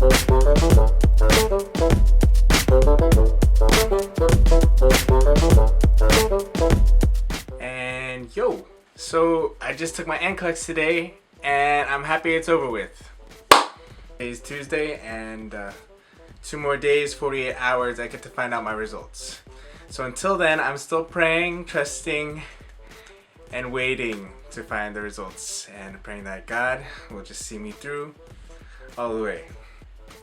And yo, so I just took my NCLEX today and I'm happy it's over with. Today's Tuesday and 2 more days, 48 hours, I get to find out my results. So until then, I'm still praying, trusting, and waiting to find the results, and praying that God will just see me through all the way.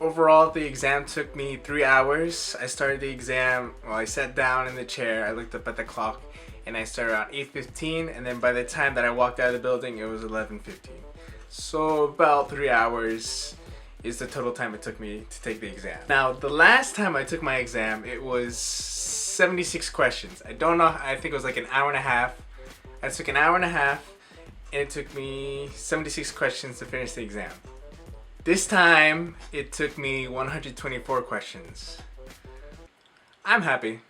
Overall, the exam took me 3 hours. I started the exam, I sat down in the chair, I looked up at the clock, and I started around 8:15, and then by the time that I walked out of the building, it was 11:15. So about 3 hours is the total time it took me to take the exam. Now, the last time I took my exam, it was 76 questions. I don't know, I think it was like an hour and a half. I took an hour and a half, and it took me 76 questions to finish the exam. This time, it took me 124 questions. I'm happy.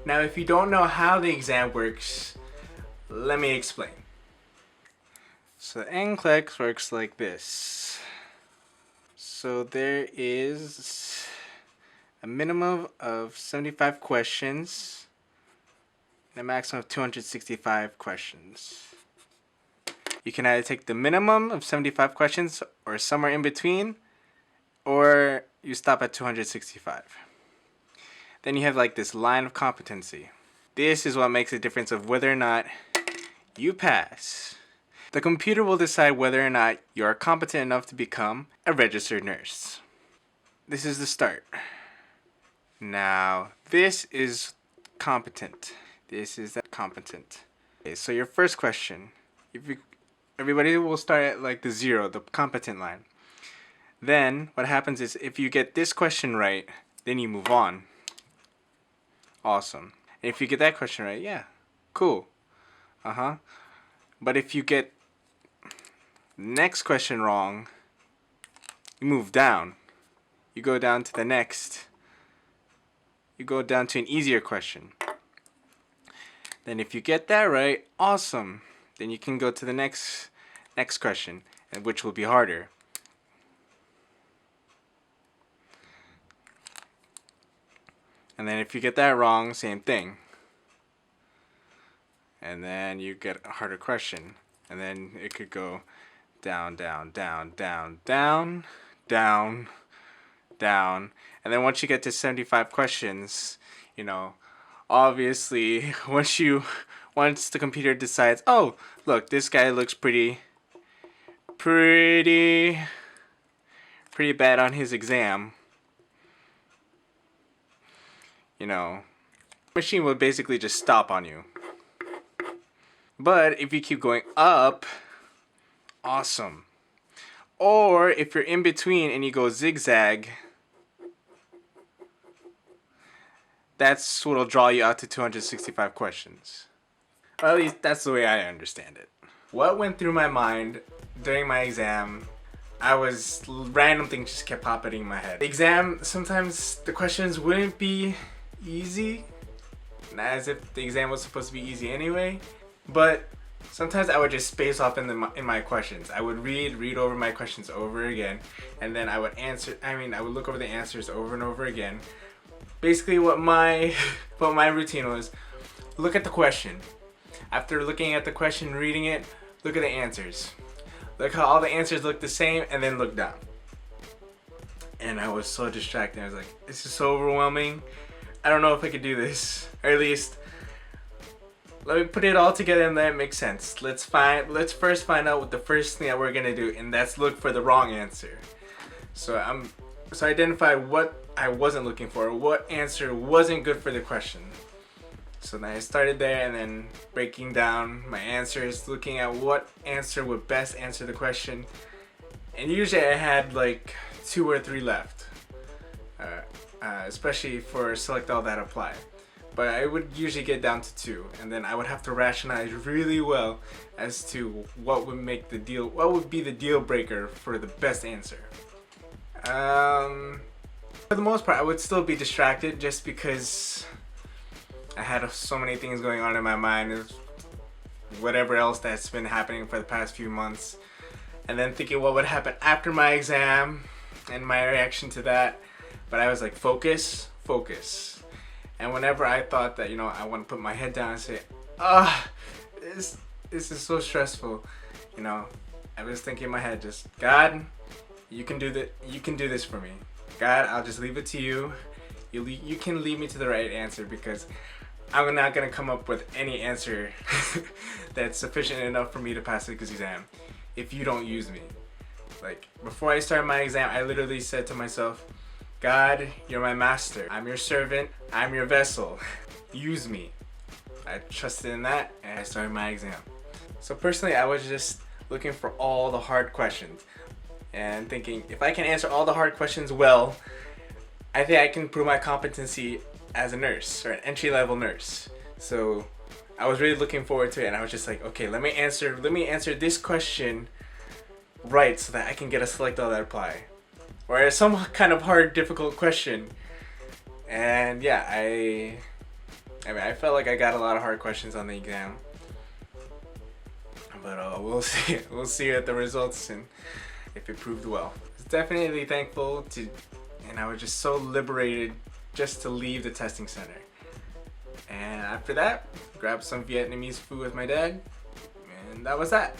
Now, if you don't know how the exam works, let me explain. So the NCLEX works like this. So there is a minimum of 75 questions and a maximum of 265 questions. You can either take the minimum of 75 questions or somewhere in between, or you stop at 265. Then you have like this line of competency. This is what makes the difference of whether or not you pass. The computer will decide whether or not you are competent enough to become a registered nurse. This is the start. Now, this is competent. This is that competent. Okay, so your first question, everybody will start at like the 0, the competent line. Then what happens is if you get this question right, then you move on. Awesome. And if you get that question right, yeah, cool. But if you get next question wrong, you move down. You go down to the next. You go down to an easier question. Then if you get that right, awesome. Then you can go to the next question, and which will be harder. And then if you get that wrong, same thing. And then you get a harder question. And then it could go down, down, down, down, down, down, down. And then once you get to 75 questions, you know, obviously once the computer decides, oh, look, this guy looks pretty bad on his exam, you know, the machine will basically just stop on you. But if you keep going up, awesome. Or if you're in between and you go zigzag, that's what'll draw you out to 265 questions. Or at least that's the way I understand it. What went through my mind during my exam, random things just kept popping in my head. The exam, sometimes the questions wouldn't be easy, as if the exam was supposed to be easy anyway. But sometimes I would just space off in my questions. I would read over my questions over again, and then I would look over the answers over and over again. Basically what my routine was, look at the question. After looking at the question, reading it, look at the answers. Look how all the answers look the same, and then look down. And I was so distracted. I was like, this is so overwhelming. I don't know if I could do this. Or at least, let me put it all together and let it make sense. Let's first find out what the first thing that we're gonna do, and that's look for the wrong answer. So I identified what I wasn't looking for, what answer wasn't good for the question. So then I started there, and then breaking down my answers, looking at what answer would best answer the question. And usually I had like 2 or 3 left, especially for select all that apply. But I would usually get down to 2, and then I would have to rationalize really well as to what would be the deal breaker for the best answer. For the most part, I would still be distracted just because I had so many things going on in my mind, whatever else that's been happening for the past few months, and then thinking what would happen after my exam. and my reaction to that, but I was like, focus, focus. And whenever I thought that, I want to put my head down and say, this is so stressful, I was thinking in my head, just, God, you can do this for me. God, I'll just leave it to you. You can lead me to the right answer, because I'm not gonna come up with any answer that's sufficient enough for me to pass this exam if you don't use me. Like, before I started my exam, I literally said to myself, God, you're my master. I'm your servant. I'm your vessel. Use me. I trusted in that, and I started my exam. So personally, I was just looking for all the hard questions and thinking, if I can answer all the hard questions well, I think I can prove my competency as a nurse, or an entry-level nurse. So I was really looking forward to it, and I was just like, okay, let me answer this question right so that I can get a select all that apply, or some kind of hard, difficult question. And yeah, I felt like I got a lot of hard questions on the exam, but we'll see at the results and if it proved well. I was definitely thankful to, and I was just so liberated just to leave the testing center. And after that, grabbed some Vietnamese food with my dad, and that was that.